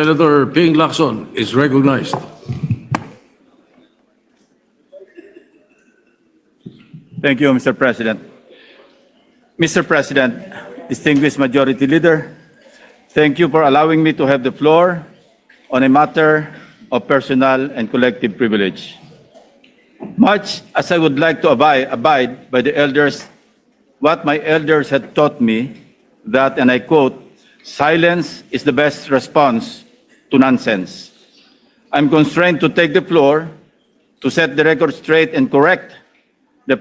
Senator Ping Lacson is recognized. Thank you, Mr. President. Mr. President, distinguished Majority Leader, thank you for allowing me to have the floor on a matter of personal and collective privilege. Much as I would like to abide by the elders, what my elders had taught me, that, and I quote, silence is the best response to nonsense. I'm constrained to take the floor to set the record straight and correct the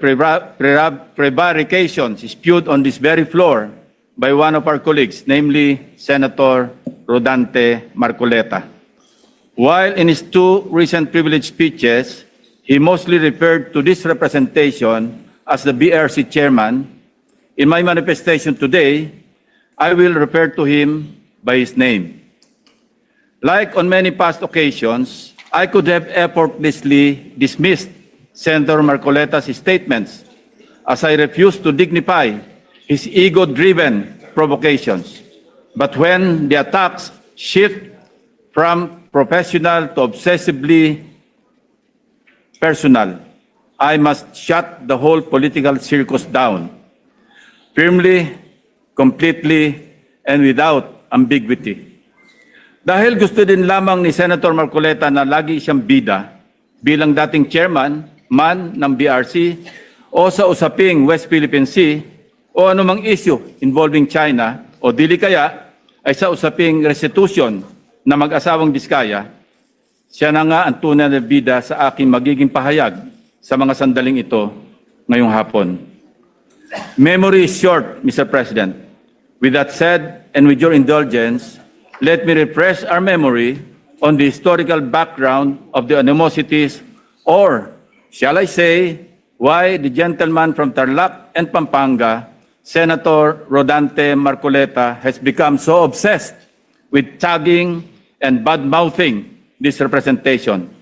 prevarications spewed on this very floor by one of our colleagues, namely Senator Rodante Marcoleta. While in his two recent privilege speeches, he mostly referred to this representation as the BRC chairman, in my manifestation today, I will refer to him by his name. Like on many past occasions, I could have effortlessly dismissed Senator Marcoleta's statements as I refuse to dignify his ego-driven provocations. But when the attacks shift from professional to obsessively personal, I must shut the whole political circus down, firmly, completely, and without ambiguity. Dahil gusto din lamang ni Senator Marcoleta na lagi siyang bida bilang dating chairman man ng BRC o sa usaping West Philippine Sea o anumang issue involving China o dili kaya ay sa usaping restitution na mag-asawang Diskaya, siya na nga ang tunay na bida sa aking magiging pahayag sa mga sandaling ito ngayong hapon. Memory is short, Mr. President. With that said, and with your indulgence, let me refresh our memory on the historical background of the animosities, or shall I say, why the gentleman from Tarlac and Pampanga, Senator Rodante Marcoleta, has become so obsessed with tagging and bad-mouthing this representation,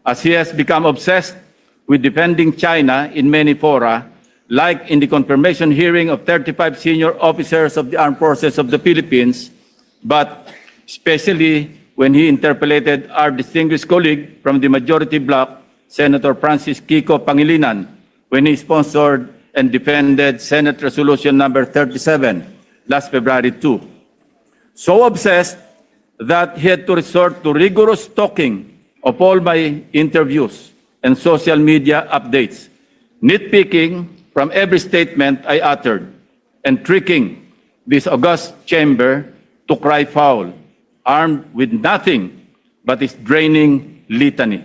as he has become obsessed with defending China in many fora, like in the confirmation hearing of 35 senior officers of the Armed Forces of the Philippines, but especially when he interpolated our distinguished colleague from the majority bloc, Senator Francis Kiko Pangilinan, when he sponsored and defended Senate Resolution number 37 last February 2. So obsessed that he had to resort to rigorous stalking of all my interviews and social media updates, nitpicking from every statement I uttered, and tricking this august chamber to cry foul, armed with nothing but his draining litany.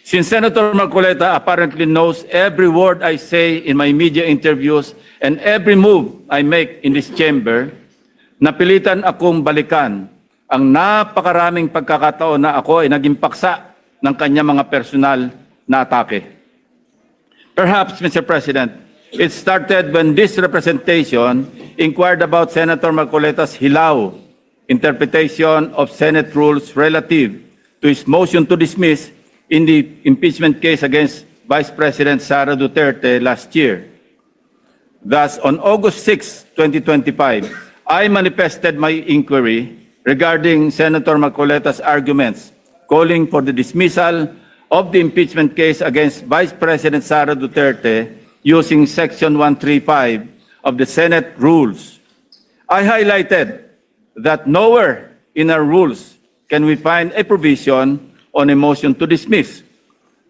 Since Senator Marcoleta apparently knows every word I say in my media interviews and every move I make in this chamber, napilitan akong balikan ang napakaraming pagkakataon na ako ay naging paksa ng kanyang mga personal na atake. Perhaps, Mr. President, it started when this representation inquired about Senator Marcoleta's hilaw interpretation of Senate rules relative to his motion to dismiss in the impeachment case against Vice President Sara Duterte last year. Thus, on August 6, 2025, I manifested my inquiry regarding Senator Marcoleta's arguments calling for the dismissal of the impeachment case against Vice President Sara Duterte using Section 135 of the Senate rules. I highlighted that nowhere in our rules can we find a provision on a motion to dismiss,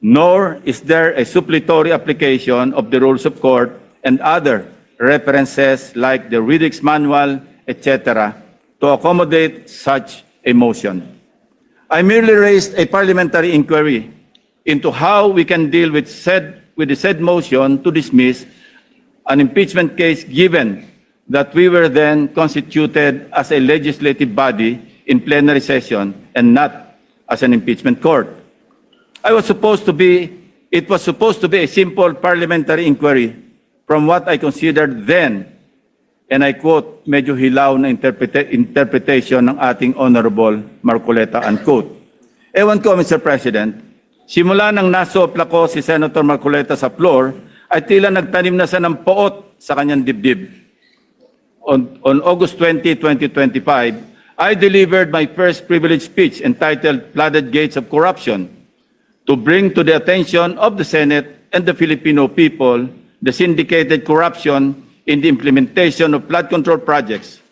nor is there a suppletory application of the rules of court and other references like the Riddick's Manual, etc., to accommodate such a motion. I merely raised a parliamentary inquiry into how we can deal with the said motion to dismiss an impeachment case, given that we were then constituted as a legislative body in plenary session and not as an impeachment court. It was supposed to be a simple parliamentary inquiry from what I considered then, and I quote, medyo hilaw na interpretation ng ating Honorable Marcoleta, unquote. Ewan ko, Mr. President, simula nang nasopla ko si Senator Marcoleta sa floor, ay tila nagtanim na siya ng poot sa kanyang dibdib. On August 20, 2025, I delivered my first privilege speech entitled Flooded Gates of Corruption to bring to the attention of the Senate and the Filipino people the syndicated corruption in the implementation of flood control projects.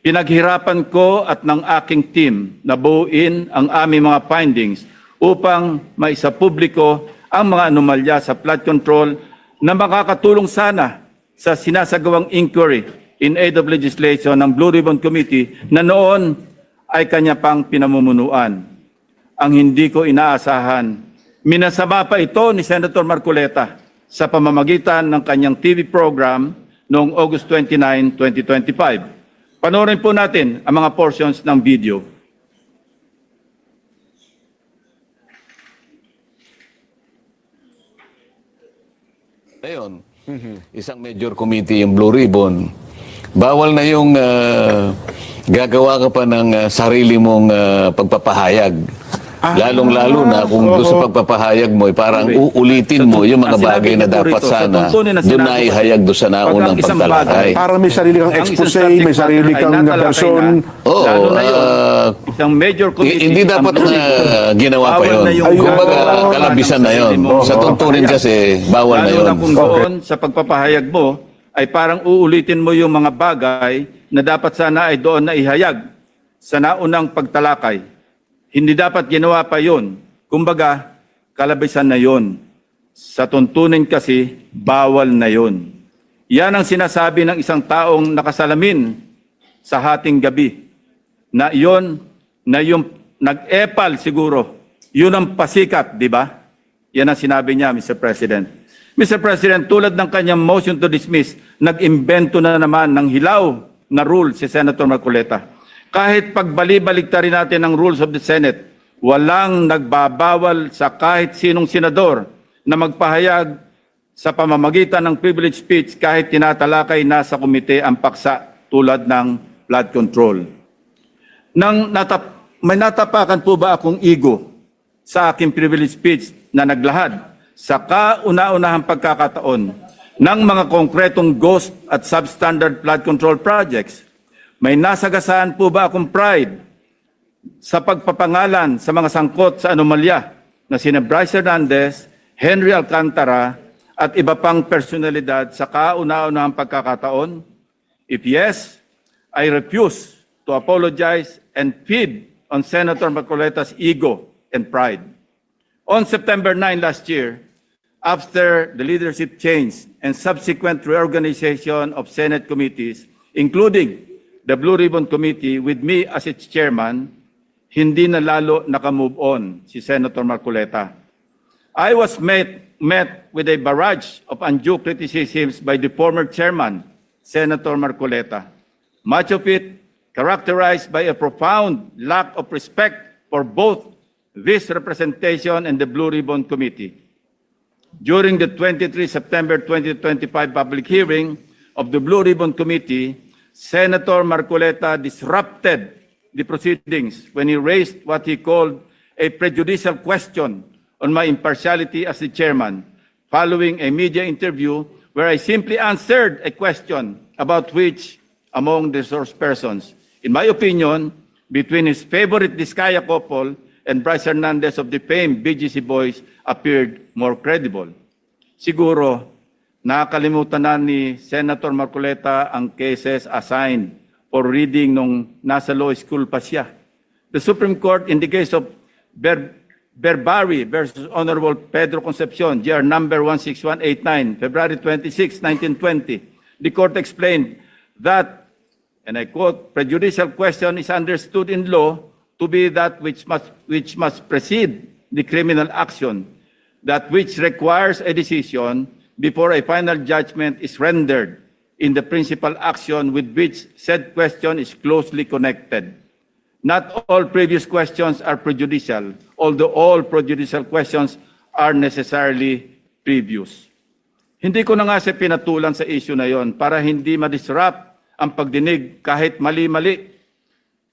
Pinaghirapan ko at ng aking team na buuin ang aming mga findings upang maisapubliko ang mga anomalya sa flood control na makakatulong sana sa sinasagawang inquiry in aid of legislation ng Blue Ribbon Committee na noon ay kanya pang pinamumunuan. Ang hindi ko inaasahan, minasama pa ito ni Senator Marcoleta sa pamamagitan ng kanyang TV program noong August 29, 2025. Panoorin po natin ang mga portions ng video. Ngayon, isang major committee yung Blue Ribbon, bawal na yung gagawa ka pa ng sarili mong pagpapahayag. Lalong-lalo na kung gusto pagpapahayag mo, parang uulitin mo yung mga bagay na dapat sana doon na ihayag doon sa naunang pagtalakay. Para may sarili kang expose, may sarili kang person. Oo, isang major committee, hindi dapat na ginawa pa yun. Kumbaga, kalabisan na yun. Sa tuntunin kasi, bawal na yun. Lalo na kung doon sa pagpapahayag mo, ay parang uulitin mo yung mga bagay na dapat sana ay doon na ihayag sa naunang pagtalakay. Hindi dapat ginawa pa yun. Kumbaga, kalabisan na yun. Sa tuntunin kasi, bawal na yun. Yan ang sinasabi ng isang taong nakasalamin sa hating gabi. Na yung nag-epal siguro. Yun ang pasikat, di ba? Yan ang sinabi niya, Mr. President. Mr. President, tulad ng kanyang motion to dismiss, nag-imbento na naman ng hilaw na rule si Senator Marcoleta. Kahit pagbali-baliktarin natin ang rules of the Senate, walang nagbabawal sa kahit sinong senador na magpahayag sa pamamagitan ng privilege speech kahit tinatalakay na sa komite ang paksa tulad ng flood control. May natapakan po ba akong ego sa aking privilege speech na naglahad sa kauna-unahang pagkakataon ng mga konkretong ghost at substandard flood control projects? May nasagasaan po ba akong pride sa pagpapangalan sa mga sangkot sa anomalya na sina Bryce Hernandez, Henry Alcantara at iba pang personalidad sa kauna-unahang pagkakataon? If yes, I refuse to apologize and feed on Senator Marcoleta's ego and pride. On September 9 last year, after the leadership change and subsequent reorganization of Senate committees, including the Blue Ribbon Committee with me as its chairman, hindi na lalo nakamove on si Senator Marcoleta. I was met with a barrage of undue criticisms by the former chairman, Senator Marcoleta. Much of it characterized by a profound lack of respect for both this representation and the Blue Ribbon Committee. During the 23 September 2025 public hearing of the Blue Ribbon Committee, Senator Marcoleta disrupted the proceedings when he raised what he called a prejudicial question on my impartiality as the chairman, following a media interview where I simply answered a question about which among the source persons, in my opinion, between his favorite Diskaya couple and Bryce Hernandez of the famed BGC Boys appeared more credible. Siguro, nakakalimutan na ni Senator Marcoleta ang cases assigned for reading nung nasa law school pa siya. The Supreme Court in the case of Berbari versus Honorable Pedro Concepcion, GR number 16189, February 26, 1920, the court explained that, and I quote, prejudicial question is understood in law to be that which must precede the criminal action, that which requires a decision before a final judgment is rendered in the principal action with which said question is closely connected. Not all previous questions are prejudicial, although all prejudicial questions are necessarily previous. Hindi ko na nga siya pinatulan sa issue na yon para hindi ma-disrupt ang pagdinig kahit mali-mali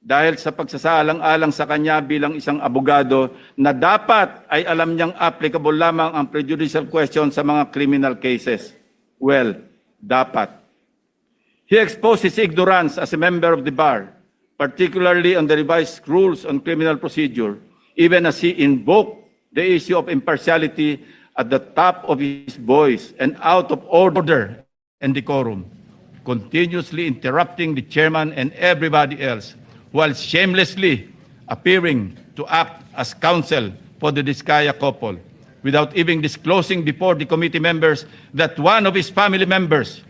dahil sa pagsasaalang-alang sa kanya bilang isang abogado na dapat ay alam niyang applicable lamang ang prejudicial question sa mga criminal cases. Well, dapat. He exposed his ignorance as a member of the bar, particularly on the revised rules on criminal procedure, even as he invoked the issue of impartiality at the top of his voice and out of order and decorum, continuously interrupting the chairman and everybody else, while shamelessly appearing to act as counsel for the Diskaya couple, without even disclosing before the committee members that one of his family members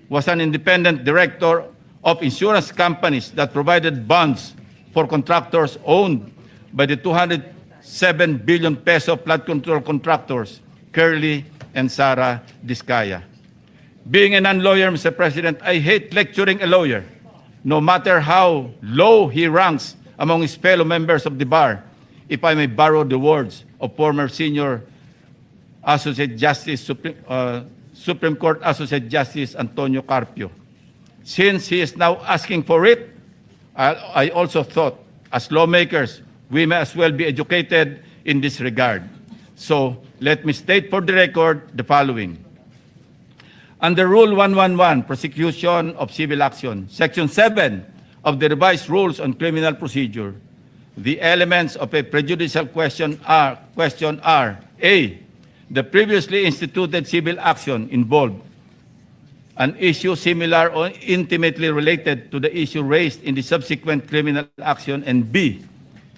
was an independent director of insurance companies that provided bonds for contractors owned by the 207 billion peso flood control contractors, Curly and Sara Diskaya. Being a non-lawyer, Mr. President, I hate lecturing a lawyer, no matter how low he ranks among his fellow members of the bar, if I may borrow the words of former senior Associate Justice, Supreme Court Associate Justice Antonio Carpio. Since he is now asking for it, I also thought, as lawmakers, we may as well be educated in this regard. So let me state for the record the following. Under Rule 111, Prosecution of Civil Action, Section 7 of the Revised Rules on Criminal Procedure, the elements of a prejudicial question are A, the previously instituted civil action involved an issue similar or intimately related to the issue raised in the subsequent criminal action, and B,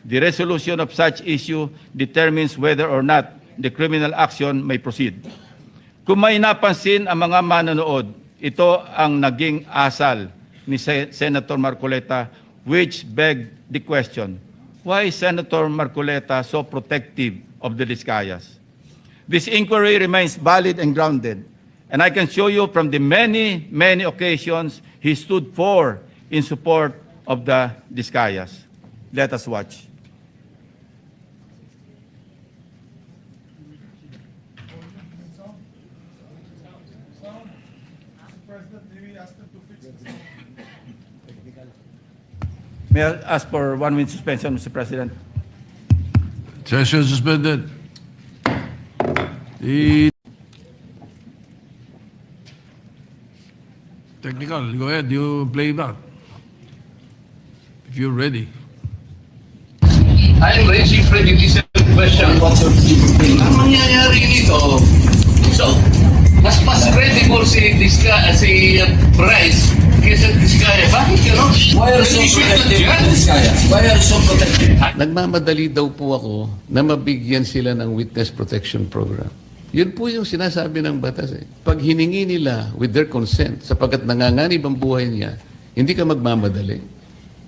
the resolution of such issue determines whether or not the criminal action may proceed. Kung may napansin ang mga manonood, ito ang naging asal ni Senator Marcoleta, which begged the question, why is Senator Marcoleta so protective of the Diskayas? This inquiry remains valid and grounded, and I can show you from the many, many occasions he stood for in support of the Diskayas. Let us watch. May I ask for 1 minute suspension, Mr. President? Session suspended. The technical, go ahead, you play that. If you're ready. I'm raising prejudicial question. Ang mangyayari nito, so, mas credible si Bryce kaysa Diskaya. Bakit gano'n? Why are you so protective of this guy? Why are you so protective? Nagmamadali daw po ako na mabigyan sila ng witness protection program. Yun po yung sinasabi ng batas eh. Pag hiningi nila with their consent, sapagkat nanganganib ang buhay niya, hindi ka magmamadali.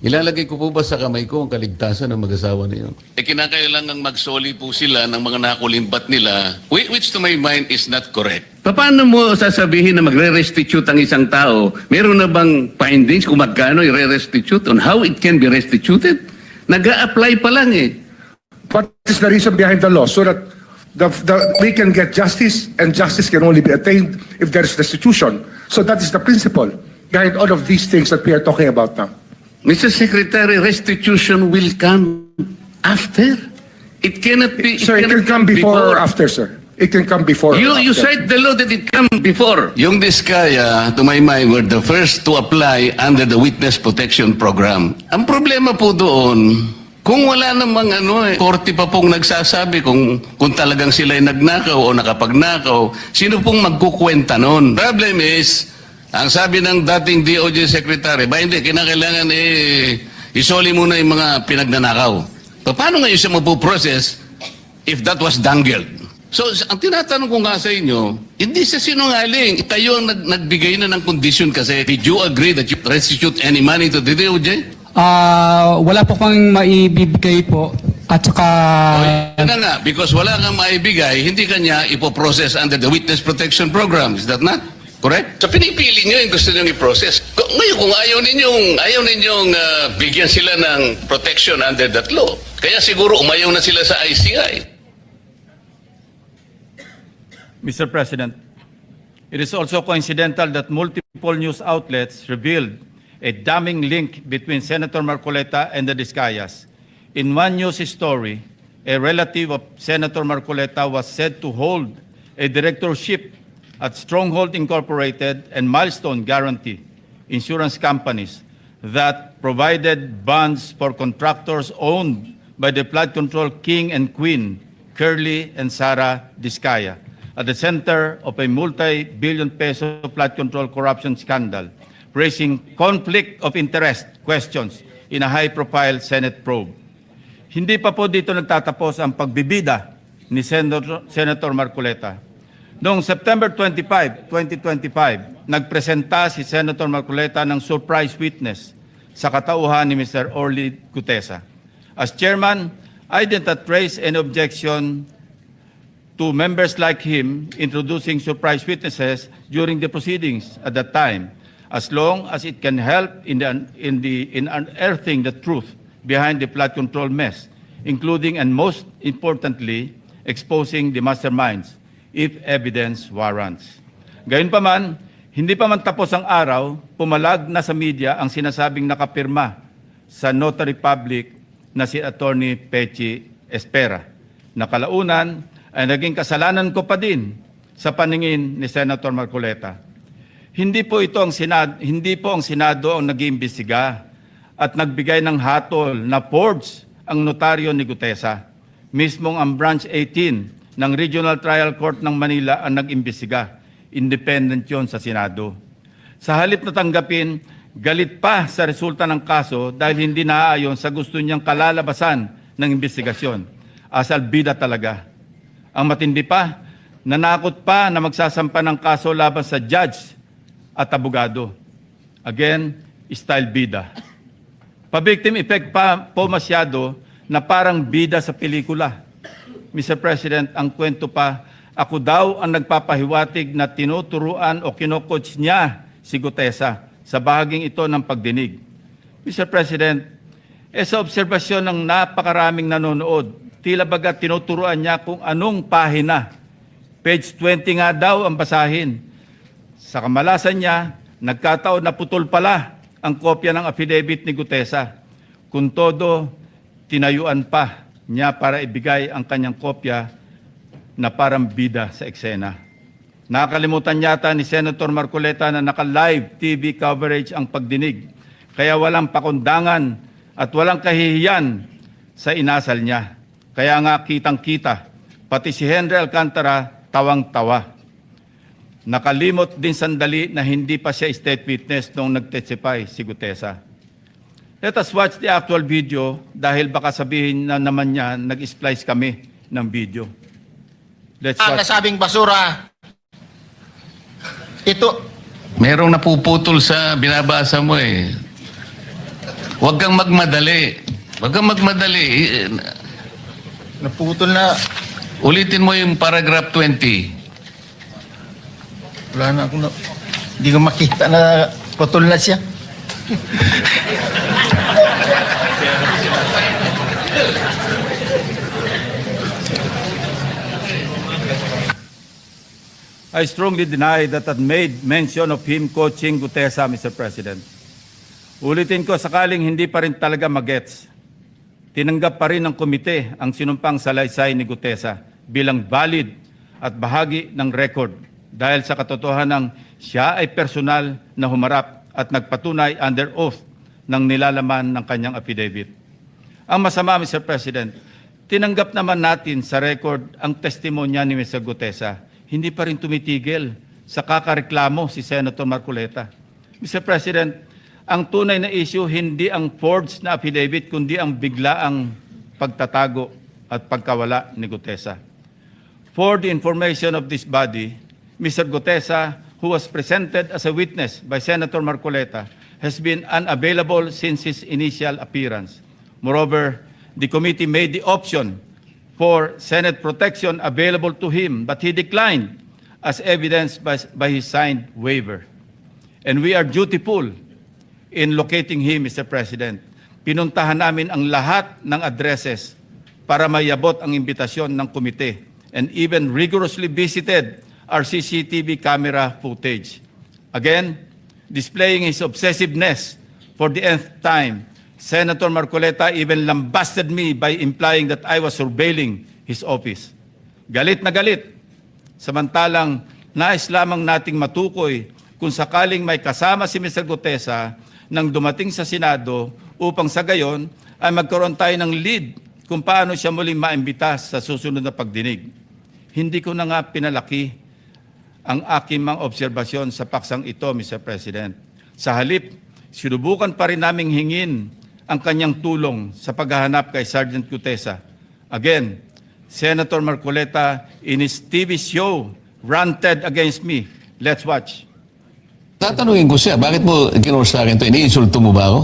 Ilalagay ko po ba sa kamay ko ang kaligtasan ng mag-asawa na yun? Kinakailangang magsoli po sila ng mga nakulimbat nila, which to my mind is not correct. Paano mo sasabihin na magre-restitute ang isang tao? Meron na bang findings kung magkano i-restitute on how it can be restituted? Nag-a-apply pa lang eh. What is the reason behind the law? So that we can get justice, and justice can only be attained if there is restitution. So that is the principle behind all of these things that we are talking about now. Mr. Secretary, restitution will come after. It cannot be... Sir, it can come before or after, sir. It can come before or You after. cite the law that it come before. Yung Diskaya, to my mind, were the first to apply under the witness protection program. Ang problema po doon, kung wala namang korte pa pong nagsasabi kung talagang sila'y nagnakaw o nakapagnakaw, sino pong magkukwenta noon? Problem is, ang sabi ng dating DOJ Secretary, ba hindi, kinakailangan isoli muna yung mga pinagnanakaw. Paano ngayon siya mapuprocess if that was dangled? So, ang tinatanong ko nga sa inyo, hindi sa sinungaling. Kayo ang nagbigay na ng condition kasi. Did you agree that you restitute any money to the DOJ? Wala po kang maibibigay po. At saka... Yun na nga, because wala kang maibigay, hindi kanya ipoprocess under the witness protection program. Is that not correct? So pinipili nyo yung gusto nyo i-process. Ngayon, kung ayaw ninyong bigyan sila ng protection under that law, kaya siguro umayaw na sila sa ICI. Mr. President, it is also coincidental that multiple news outlets revealed a damning link between Senator Marcoleta and the Diskayas. In one news story, a relative of Senator Marcoleta was said to hold a directorship at Stronghold Incorporated and Milestone Guarantee insurance companies that provided bonds for contractors owned by the flood control king and queen, Curly and Sara Diskaya, at the center of a multi-billion peso flood control corruption scandal, raising conflict of interest questions in a high-profile Senate probe. Hindi pa po dito nagtatapos ang pagbibida ni Senator Marcoleta. Noong September 25, 2025, nagpresenta si Senator Marcoleta ng surprise witness sa katauhan ni Mr. Orly Gutesa. As chairman, I did not raise any objection to members like him introducing surprise witnesses during the proceedings at that time, as long as it can help in unearthing the truth behind the flood control mess, including and most importantly, exposing the masterminds if evidence warrants. Gayunpaman, hindi pa man tapos ang araw, pumalag na sa media ang sinasabing nakapirma sa notary public na si Attorney Pechi Espera. Nakalaunan ay naging kasalanan ko pa din sa paningin ni Senator Marcoleta. Hindi po ang Senado ang nag-iimbestiga at nagbigay ng hatol na forged ang notaryo ni Gutesa. Mismong ang Branch 18 ng Regional Trial Court ng Manila ang nag-imbestiga. Independent yon sa Senado. Sa halip na tanggapin, galit pa sa resulta ng kaso dahil hindi naaayon sa gusto niyang kalalabasan ng investigasyon. Asal bida talaga. Ang matindi pa, nanakot pa na magsasampa ng kaso laban sa judge at abogado. Again, style bida. Pa-victim effect pa po masyado na parang bida sa pelikula. Mr. President, ang kwento pa, ako daw ang nagpapahiwatig na tinuturuan o kinocoach niya si Gutesa sa bahaging ito ng pagdinig. Mr. President, sa obserbasyon ng napakaraming nanonood, tila baga tinuturuan niya kung anong pahina. Page 20 nga daw ang basahin. Sa kamalasan niya, nagkataon na putol pala ang kopya ng affidavit ni Gutesa. Kung todo, tinayuan pa niya para ibigay ang kanyang kopya na parang bida sa eksena. Nakakalimutan yata ni Senator Marcoleta na naka-live TV coverage ang pagdinig, kaya walang pakundangan at walang kahihiyan sa inasal niya. Kaya nga kitang-kita, pati si Henry Alcantara tawang-tawa. Nakalimot din sandali na hindi pa siya state witness nung nag-testify si Gutesa. Let us watch the actual video dahil baka sabihin na naman niya nag-splice kami ng video. Let's Ang watch. nasabing basura, ito, Merong napuputol sa binabasa mo eh. Huwag kang magmadali. Huwag kang magmadali. naputol na, Ulitin mo yung paragraph 20. wala na akong, hindi ko makita na putol na siya. I strongly deny that I made mention of him coaching Gutesa, Mr. President. Ulitin ko, sakaling hindi pa rin talaga magets, tinanggap pa rin ng komite ang sinumpang salaysay ni Gutesa bilang valid at bahagi ng record dahil sa katotohanan siya ay personal na humarap at nagpatunay under oath ng nilalaman ng kanyang affidavit. Ang masama, Mr. President, tinanggap naman natin sa record ang testimonya ni Mr. Gutesa. Hindi pa rin tumitigil sa kakareklamo si Senator Marcoleta. Mr. President, ang tunay na issue hindi ang forged na affidavit kundi ang biglaang pagtatago at pagkawala ni Gutesa. For the information of this body, Mr. Gutesa, who was presented as a witness by Senator Marcoleta, has been unavailable since his initial appearance. Moreover, the committee made the option for Senate protection available to him, but he declined as evidenced by his signed waiver. And we are dutiful in locating him, Mr. President. Pinuntahan namin ang lahat ng addresses para mayabot ang imbitasyon ng komite and even rigorously visited our CCTV camera footage. Again, displaying his obsessiveness for the nth time, Senator Marcoleta even lambasted me by implying that I was surveilling his office. Galit na galit. Samantalang nais lamang nating matukoy kung sakaling may kasama si Mr. Gutesa nang dumating sa Senado upang sa gayon ay magkaroon tayo ng lead kung paano siya muling maimbita sa susunod na pagdinig. Hindi ko na nga pinalaki ang aking mga obserbasyon sa paksang ito, Mr. President. Sa halip, sinubukan pa rin naming hingin ang kanyang tulong sa paghahanap kay Sergeant Gutesa. Again, Senator Marcoleta in his TV show ranted against me. Let's watch. Tatanungin ko siya, bakit mo kinur sa akin ito? Iniinsulto mo ba ako?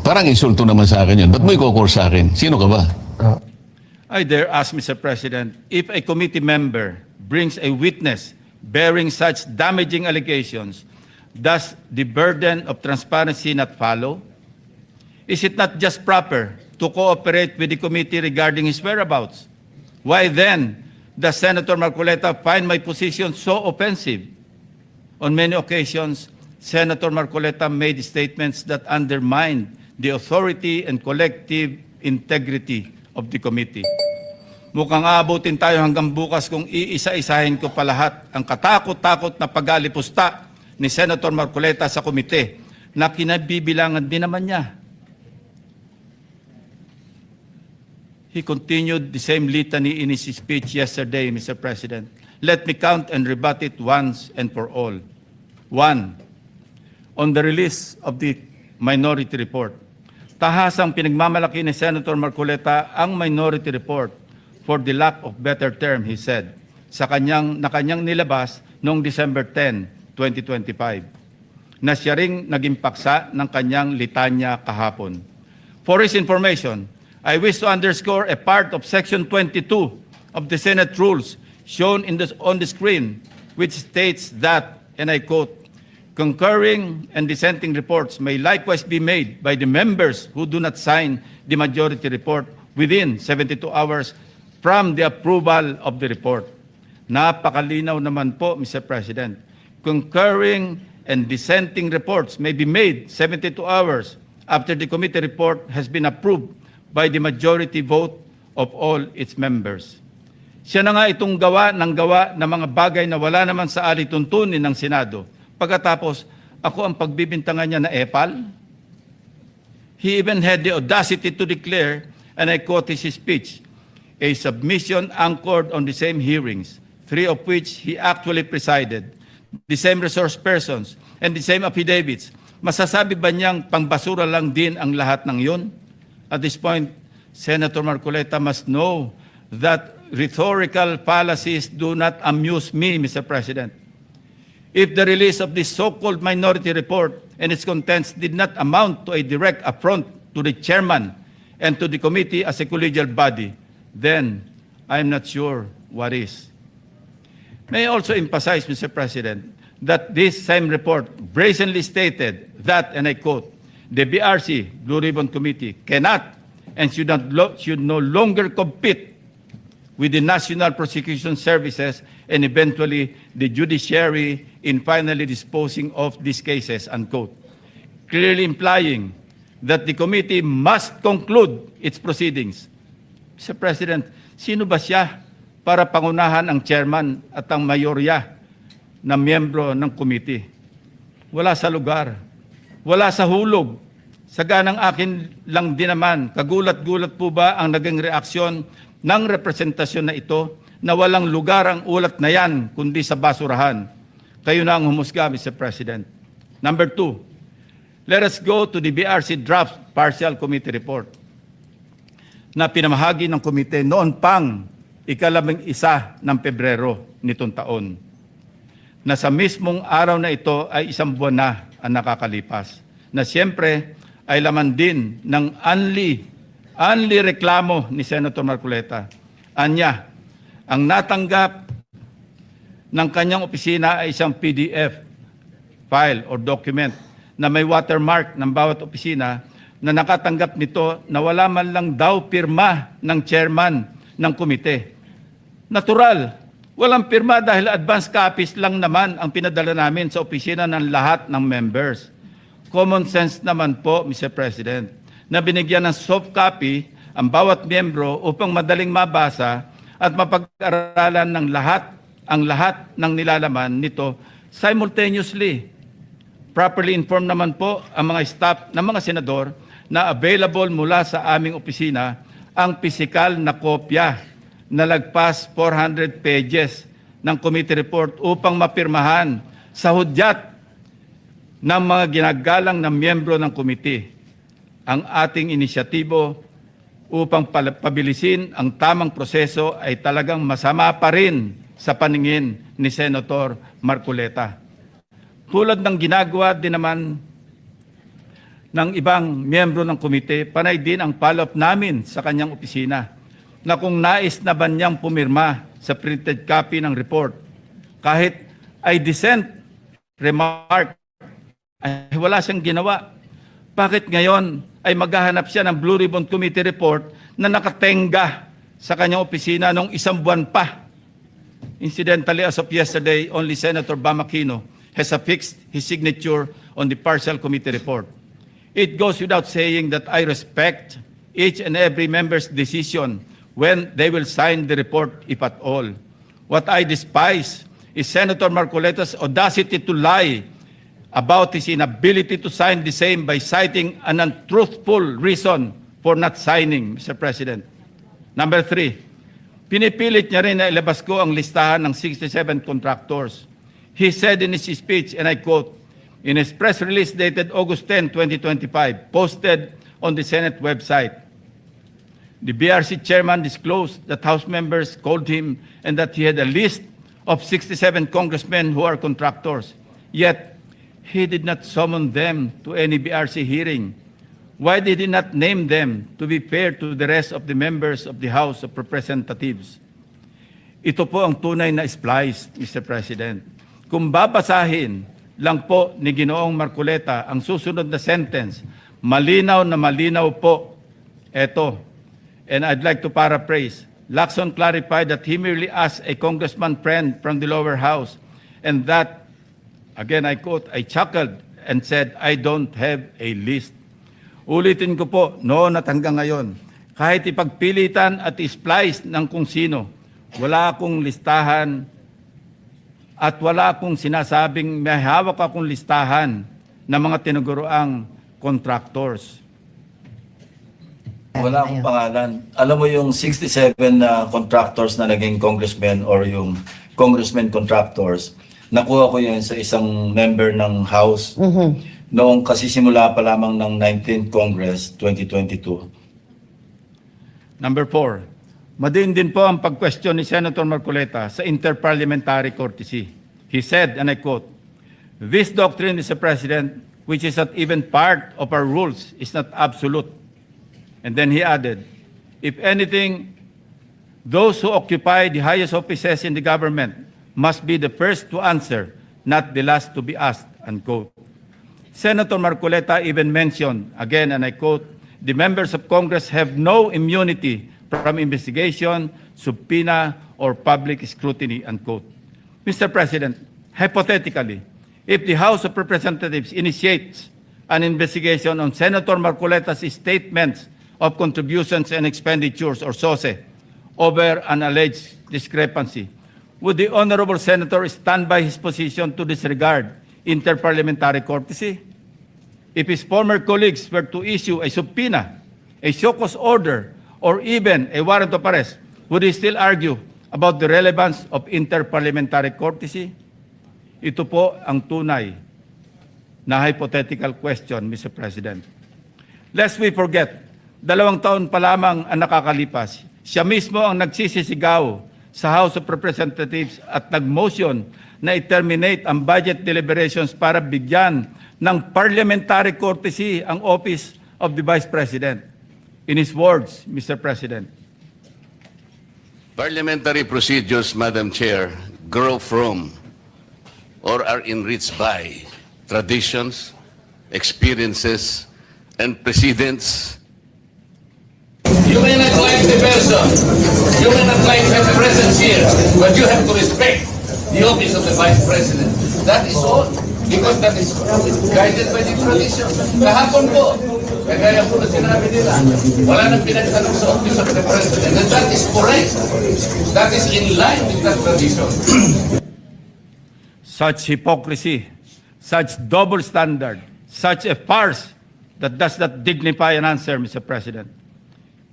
Parang insulto naman sa akin yun. Ba't mo ikukor sa akin? Sino ka ba? I dare ask, Mr. President, if a committee member brings a witness bearing such damaging allegations, does the burden of transparency not follow? Is it not just proper to cooperate with the committee regarding his whereabouts? Why then does Senator Marcoleta find my position so offensive? On many occasions, Senator Marcoleta made statements that undermined the authority and collective integrity of the committee. Mukhang aabutin tayo hanggang bukas kung iisa-isahin ko pa lahat ang katakot-takot na pag-alipusta ni Senator Marcoleta sa komite na kinabibilangan din naman niya. He continued the same litany in his speech yesterday, Mr. President. Let me count and rebut it once and for all. 1. On the release of the minority report. Tahasang pinagmamalaki ni Senator Marcoleta ang minority report for the lack of better term, he said, na kanyang nilabas noong December 10, 2025, na siya ring naging paksa ng kanyang litanya kahapon. For his information, I wish to underscore a part of Section 22 of the Senate Rules shown on the screen, which states that, and I quote, concurring and dissenting reports may likewise be made by the members who do not sign the majority report within 72 hours from the approval of the report. Napakalinaw naman po, Mr. President. Concurring and dissenting reports may be made 72 hours after the committee report has been approved by the majority vote of all its members. Siya na nga itong gawa ng mga bagay na wala naman sa alituntunin ng Senado. Pagkatapos, ako ang pagbibintangan niya na epal. He even had the audacity to declare, and I quote his speech, a submission anchored on the same hearings, 3 of which he actually presided, the same resource persons, and the same affidavits. Masasabi ba niyang pangbasura lang din ang lahat ng yun? At this point, Senator Marcoleta must know that rhetorical fallacies do not amuse me, Mr. President. If the release of this so-called minority report and its contents did not amount to a direct affront to the chairman and to the committee as a collegial body, then I'm not sure what is. May I also emphasize, Mr. President, that this same report brazenly stated that, and I quote, the BRC, Blue Ribbon Committee, cannot and should no longer compete with the National Prosecution Services and eventually the judiciary in finally disposing of these cases, unquote. Clearly implying that the committee must conclude its proceedings. Mr. President, sino ba siya para pangunahan ang chairman at ang mayorya na miyembro ng committee? Wala sa lugar, wala sa hulog. Saganang akin lang din naman, kagulat-gulat po ba ang naging reaksyon ng representasyon na ito na walang lugar ang ulat na yan kundi sa basurahan? Kayo na ang humusga, Mr. President. Number 2, let us go to the BRC draft partial committee report na pinamahagi ng komite noon pang ika-11 ng Pebrero nitong taon. Na sa mismong araw na ito ay 1 buwan na ang nakakalipas. Na siyempre ay laman din ng only reklamo ni Senator Marcoleta. Anya, ang natanggap ng kanyang opisina ay isang PDF file or document na may watermark ng bawat opisina na nakatanggap nito na wala man lang daw pirma ng chairman ng komite. Natural, walang pirma dahil advance copies lang naman ang pinadala namin sa opisina ng lahat ng members. Common sense naman po, Mr. President, na binigyan ng soft copy ang bawat miyembro upang madaling mabasa at mapag-aralan ng lahat ng nilalaman nito simultaneously Properly informed naman po ang mga staff ng mga senador na available mula sa aming opisina ang pisikal na kopya na lagpas 400 pages ng committee report upang mapirmahan sa hudyat ng mga ginagalang na miyembro ng committee. Ang ating inisyatibo upang pabilisin ang tamang proseso ay talagang masama pa rin sa paningin ni Senator Marcoleta. Tulad ng ginagawa din naman ng ibang miyembro ng komite, panay din ang follow-up namin sa kanyang opisina na kung nais na ba niyang pumirma sa printed copy ng report. Kahit ay dissent remark, ay wala siyang ginawa. Bakit ngayon ay maghahanap siya ng Blue Ribbon Committee report na nakatenga sa kanyang opisina nung isang buwan pa? Incidentally, as of yesterday, only Senator Bam Aquino has affixed his signature on the partial committee report. It goes without saying that I respect each and every member's decision when they will sign the report, if at all. What I despise is Senator Marcoleta's audacity to lie about his inability to sign the same by citing an untruthful reason for not signing, Mr. President. Number 3, pinipilit niya rin na ilabas ko ang listahan ng 67 contractors. He said in his speech, and I quote, in his press release dated August 10, 2025, posted on the Senate website, the BRC chairman disclosed that House members called him and that he had a list of 67 congressmen who are contractors. Yet, he did not summon them to any BRC hearing. Why did he not name them to be fair to the rest of the members of the House of Representatives? Ito po ang tunay na splice, Mr. President. Kung babasahin lang po ni Ginoong Marcoleta ang susunod na sentence, malinaw na malinaw po ito. And I'd like to paraphrase. Lacson clarified that he merely asked a congressman friend from the lower house and that, again I quote, I chuckled and said, I don't have a list. Ulitin ko po, noon at hanggang ngayon, kahit ipagpilitan at isplice ng kung sino, wala akong listahan at wala akong sinasabing may hawak akong listahan ng mga tinuguroang contractors. Wala akong pangalan. Alam mo yung 67 na contractors na naging congressmen or yung congressmen contractors, nakuha ko yun sa isang member ng House noong kasisimula pa lamang ng 19th Congress 2022. Number 4, madiin din po ang pag-question ni Senator Marcoleta sa interparliamentary courtesy. He said, and I quote, this doctrine, Mr. President, which is not even part of our rules, is not absolute. And then he added, if anything, those who occupy the highest offices in the government must be the first to answer, not the last to be asked, unquote. Senator Marcoleta even mentioned, again, and I quote, the members of Congress have no immunity from investigation, subpoena, or public scrutiny, unquote. Mr. President, hypothetically, if the House of Representatives initiates an investigation on Senator Marcoleta's statements of contributions and expenditures, or SOSE, over an alleged discrepancy, would the Honorable Senator stand by his position to disregard interparliamentary courtesy? If his former colleagues were to issue a subpoena, a show cause order, or even a warrant of arrest, would he still argue about the relevance of interparliamentary courtesy? Ito po ang tunay na hypothetical question, Mr. President. Lest we forget, 2 taon pa lamang ang nakakalipas, siya mismo ang nagsisisigaw sa House of Representatives at nag-motion na i-terminate ang budget deliberations para bigyan ng parliamentary courtesy ang Office of the Vice President. In his words, Mr. President, Parliamentary procedures, Madam Chair, grow from or are enriched by traditions, experiences, and precedents. You may not like the person, you may not like her presence here, but you have to respect the office of the Vice President. That is all. Because that is guided by the tradition. Kahapon po, kagaya po na sinabi nila, wala nang pinagtanong sa office of the President. And that is correct. That is in line with that tradition. such hypocrisy, such double standard, such a farce that does not dignify an answer, Mr. President.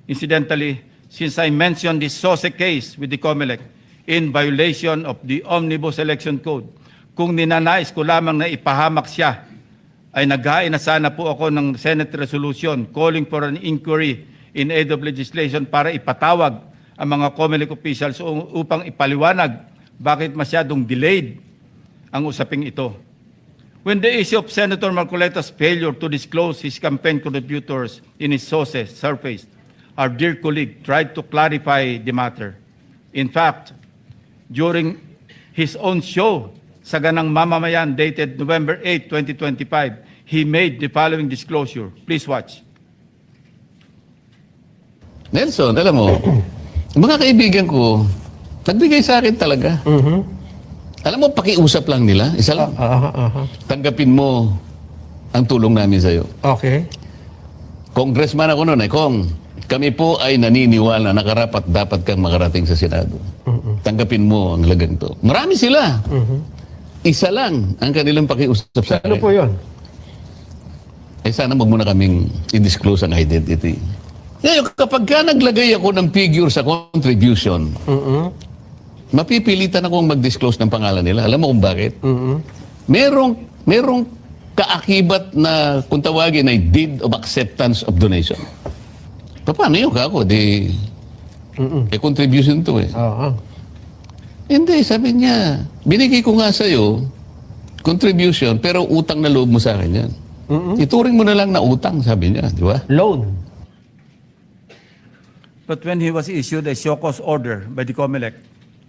Incidentally, since I mentioned the SOSE case with the COMELEC in violation of the Omnibus Election Code, kung ninanais ko lamang na ipahamak siya, ay naghain na sana po ako ng Senate resolution calling for an inquiry in aid of legislation para ipatawag ang mga COMELEC officials upang ipaliwanag bakit masyadong delayed ang usaping ito. When the issue of Senator Marcoleta's failure to disclose his campaign contributors in his sources surfaced, our dear colleague tried to clarify the matter. In fact, during his own show, Saganang Mamamayan, dated November 8, 2025, he made the following disclosure. Please watch. Nelson, alam mo, mga kaibigan ko, nagbigay sa akin talaga. Alam mo, pakiusap lang nila. Isa lang. Tanggapin mo ang tulong namin sa'yo. Okay. Congressman ako noon, Kong, kami po ay naniniwala na karapat dapat kang makarating sa Senado. Tanggapin mo ang lagang to. Marami sila. Isa lang ang kanilang pakiusap sa akin. Ano po yun? Sana wag mo na kaming i-disclose ang identity. Ngayon, kapag ka naglagay ako ng figure sa contribution, mapipilitan akong mag-disclose ng pangalan nila. Alam mo kung bakit? Merong kaakibat na, kung tawagin, ay deed of acceptance of donation. Paano yun kako? Contribution to eh. Hindi, sabi niya, binigay ko nga sa'yo, contribution, pero utang na loob mo sa akin yan. Ituring mo na lang na utang, sabi niya, di ba? Loan. But when he was issued a show cause order by the COMELEC,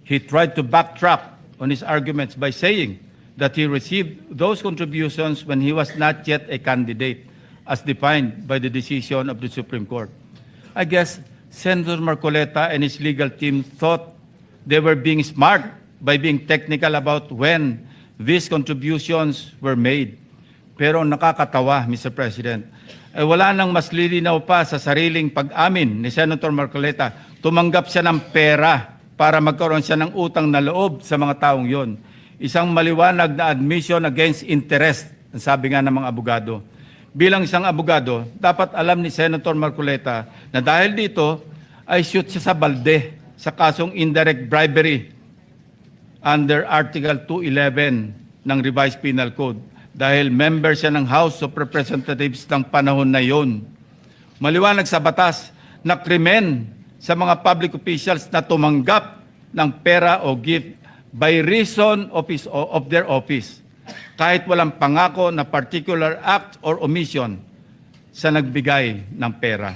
he tried to backtrack on his arguments by saying that he received those contributions when he was not yet a candidate, as defined by the decision of the Supreme Court. I guess Senator Marcoleta and his legal team thought they were being smart by being technical about when these contributions were made. Pero nakakatawa, Mr. President, wala nang mas lilinaw pa sa sariling pag-amin ni Senator Marcoleta. Tumanggap siya ng pera para magkaroon siya ng utang na loob sa mga taong yon. Isang maliwanag na admission against interest, ang sabi nga ng mga abogado. Bilang isang abogado, dapat alam ni Senator Marcoleta na dahil dito ay shoot siya sa balde sa kasong indirect bribery under Article 211 ng Revised Penal Code dahil member siya ng House of Representatives ng panahon na yon. Maliwanag sa batas na krimen sa mga public officials na tumanggap ng pera o gift by reason of their office kahit walang pangako na particular act or omission sa nagbigay ng pera.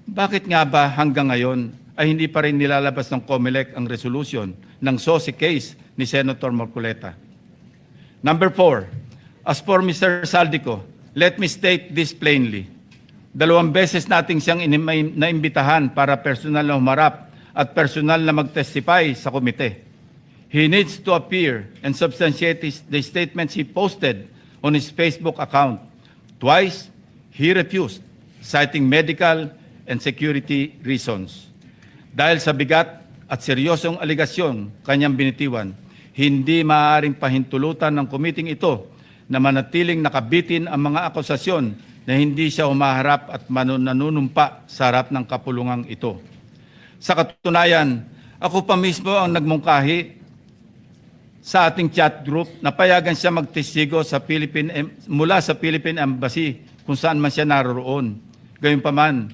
Bakit nga ba hanggang ngayon ay hindi pa rin nilalabas ng COMELEC ang resolution ng SOSE case ni Senator Marcoleta? Number 4, as for Mr. Saldico, let me state this plainly. 2 beses nating siyang naimbitahan para personal na humarap at personal na mag-testify sa komite. He needs to appear and substantiate the statements he posted on his Facebook account. Twice, he refused, citing medical and security reasons. Dahil sa bigat at seryosong aligasyon kanyang binitiwan, hindi maaaring pahintulutan ng komiting ito na manatiling nakabitin ang mga akusasyon na hindi siya humaharap at nanunumpa sa harap ng kapulungang ito. Sa katunayan, ako pa mismo ang nagmungkahi sa ating chat group na payagan siya magtestigo sa mula sa Philippine Embassy kung saan man siya naroroon. Gayunpaman,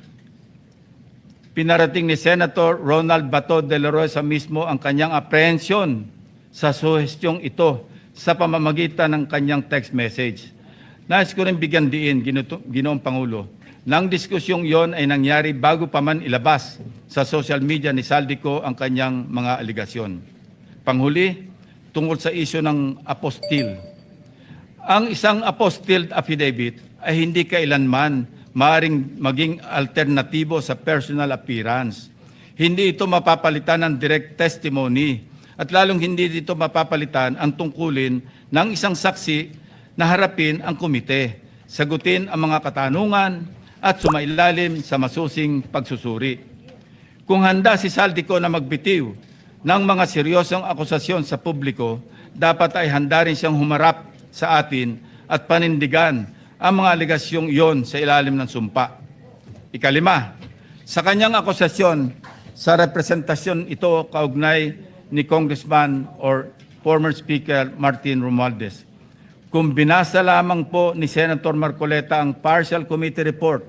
pinarating ni Senator Ronald Bato de la Rosa mismo ang kanyang apprehension sa suhestyong ito sa pamamagitan ng kanyang text message. Nais ko rin bigyan diin, Ginoong Pangulo, nang diskusyong yon ay nangyari bago pa man ilabas sa social media ni Saldico ang kanyang mga aligasyon. Panghuli, tungkol sa isyu ng apostille. Ang isang apostille affidavit ay hindi kailanman maaaring maging alternatibo sa personal appearance. Hindi ito mapapalitan ng direct testimony at lalong hindi dito mapapalitan ang tungkulin ng isang saksi na harapin ang komite, sagutin ang mga katanungan at sumailalim sa masusing pagsusuri. Kung handa si Saldico na magbitiw ng mga seryosong akusasyon sa publiko, dapat ay handa rin siyang humarap sa atin at panindigan ang mga alegasyong iyon sa ilalim ng sumpa. Ikalima, sa kanyang akusasyon sa representasyon ito kaugnay ni Congressman or former Speaker Martin Romualdez. Kung binasa lamang po ni Senator Marcoleta ang partial committee report,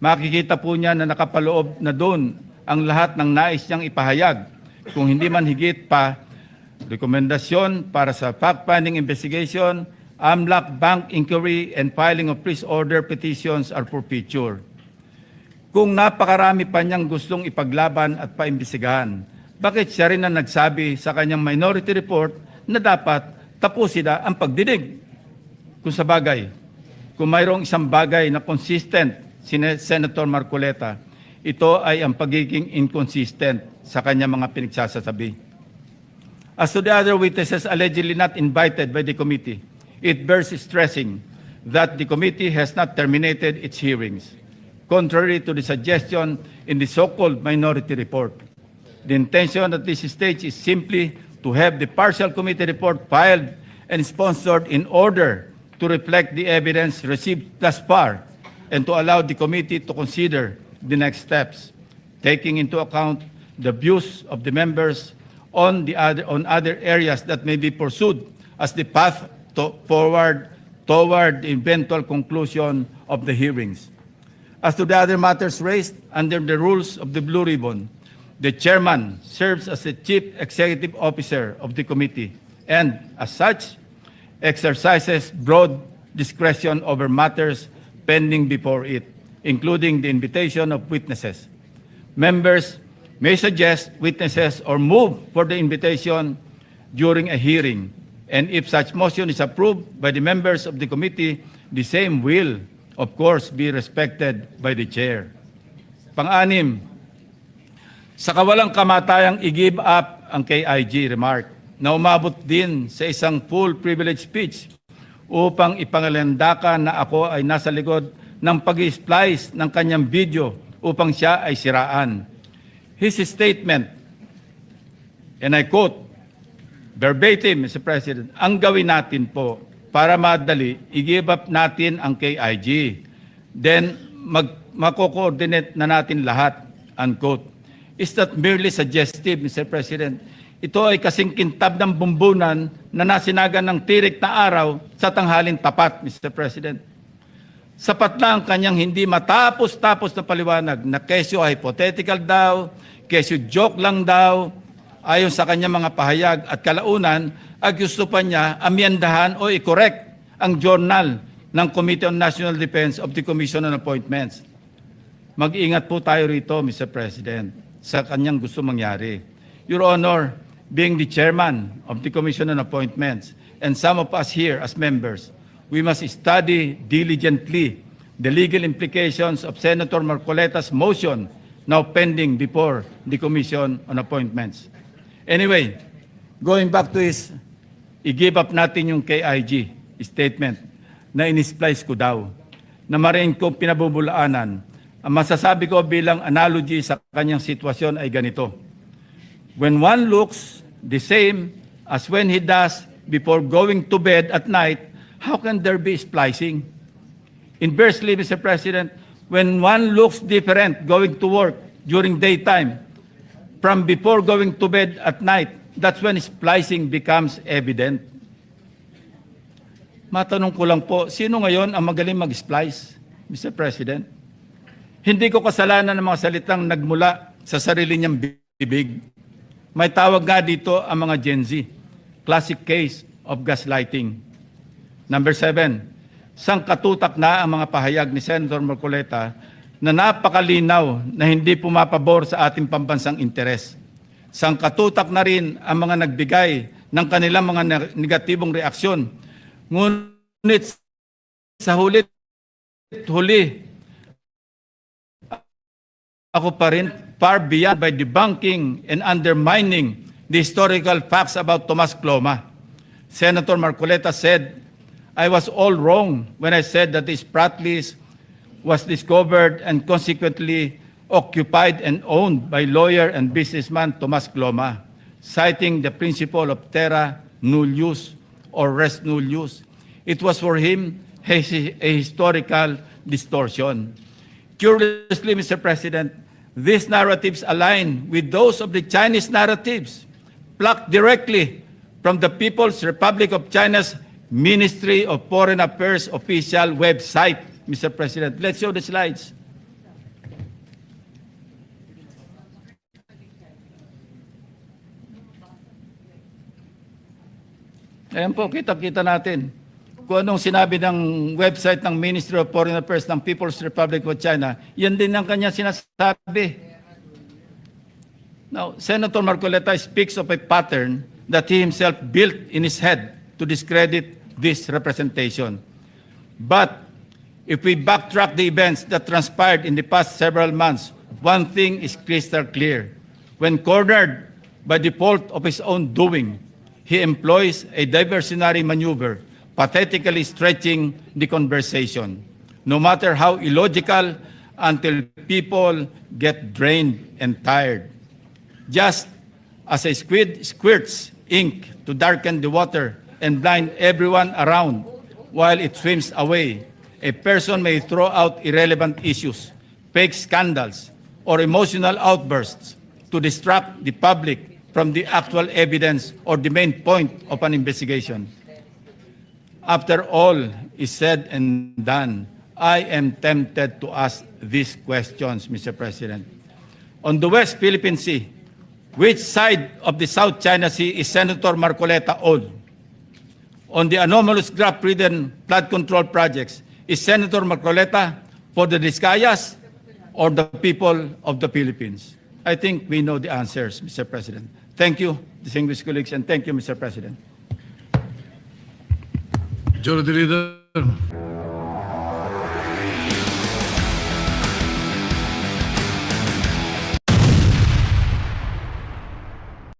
makikita po niya na nakapaloob na doon ang lahat ng nais niyang ipahayag. Kung hindi man higit pa, rekomendasyon para sa fact-finding investigation, AMLAC bank inquiry, and filing of freeze order petitions are for future. Kung napakarami pa niyang gustong ipaglaban at paimbestigahan, bakit siya rin ang nagsabi sa kanyang minority report na dapat tapusin na ang pagdinig? Kung sa bagay, kung mayroong isang bagay na consistent si Senator Marcoleta, ito ay ang pagiging inconsistent sa kanyang mga pinagsasasabi. As to the other witnesses allegedly not invited by the committee, it bears stressing that the committee has not terminated its hearings, contrary to the suggestion in the so-called minority report. The intention at this stage is simply to have the partial committee report filed and sponsored in order to reflect the evidence received thus far and to allow the committee to consider the next steps, taking into account the views of the members on other areas that may be pursued as the path forward toward the eventual conclusion of the hearings. As to the other matters raised under the rules of the Blue Ribbon, the chairman serves as the chief executive officer of the committee and, as such, exercises broad discretion over matters pending before it, including the invitation of witnesses. Members may suggest witnesses or move for the invitation during a hearing, and if such motion is approved by the members of the committee, the same will, of course, be respected by the chair. Pang-anim, sa kawalang kamatayang i-give up ang KIG remark na umabot din sa isang full privilege speech upang ipangalandakan na ako ay nasa likod ng pag-splice ng kanyang video upang siya ay siraan. His statement, and I quote, verbatim, Mr. President, ang gawin natin po para madali, i-give up natin ang KIG. Then, mako-coordinate na natin lahat, unquote. Is that merely suggestive, Mr. President? Ito ay kasing kintab ng bumbunan na nasinagan ng tirik na araw sa tanghalin tapat, Mr. President. Sapat na ang kanyang hindi matapos-tapos na paliwanag na kesyo hypothetical daw, kesyo joke lang daw, ayon sa kanyang mga pahayag at kalaunan, ay gusto pa niya amyendahan o i-correct ang journal ng Committee on National Defense of the Commission on Appointments. Mag-ingat po tayo rito, Mr. President, sa kanyang gusto mangyari. Your Honor, being the chairman of the Commission on Appointments, and some of us here as members, we must study diligently the legal implications of Senator Marcoleta's motion now pending before the Commission on Appointments. Anyway, going back to his, i-give up natin yung KIG statement na in-splice ko daw, na maring kong pinabubulaanan. Ang masasabi ko bilang analogy sa kanyang sitwasyon ay ganito. When one looks the same as when he does before going to bed at night, how can there be splicing? Inversely, Mr. President, when one looks different going to work during daytime from before going to bed at night, that's when splicing becomes evident. Matanong ko lang po, sino ngayon ang magaling mag-splice, Mr. President? Hindi ko kasalanan ng mga salitang nagmula sa sarili niyang bibig. May tawag nga dito ang mga Gen Z, classic case of gaslighting. Number 7, sangkatutak na ang mga pahayag ni Senator Marcoleta na napakalinaw na hindi pumapabor sa ating pambansang interes. Sangkatutak na rin ang mga nagbigay ng kanilang mga negatibong reaksyon. Ngunit sa huli, ako pa rin far beyond by debunking and undermining the historical facts about Tomas Cloma. Senator Marcoleta said, I was all wrong when I said that this frat list was discovered and consequently occupied and owned by lawyer and businessman Tomas Cloma, citing the principle of terra nullius or res nullius. It was for him a historical distortion. Curiously, Mr. President, these narratives align with those of the Chinese narratives, plucked directly from the People's Republic of China's Ministry of Foreign Affairs official website, Mr. President. Let's show the slides. Ayan po, kita-kita natin kung anong sinabi ng website ng Ministry of Foreign Affairs ng People's Republic of China. Yan din ang kanya sinasabi. Now, Senator Marcoleta speaks of a pattern that he himself built in his head to discredit this representation. But if we backtrack the events that transpired in the past several months, one thing is crystal clear. When cornered by the fault of his own doing, he employs a diversionary maneuver, pathetically stretching the conversation, no matter how illogical, until people get drained and tired. Just as a squid squirts ink to darken the water and blind everyone around while it swims away, a person may throw out irrelevant issues, fake scandals, or emotional outbursts to distract the public from the actual evidence or the main point of an investigation. After all is said and done, I am tempted to ask these questions, Mr. President. On the West Philippine Sea, which side of the South China Sea is Senator Marcoleta on? On the anomalous graft-ridden flood control projects, is Senator Marcoleta for the Discayas or the people of the Philippines? I think we know the answers, Mr. President. Thank you, distinguished colleagues, and thank you, Mr. President. Majority Leader.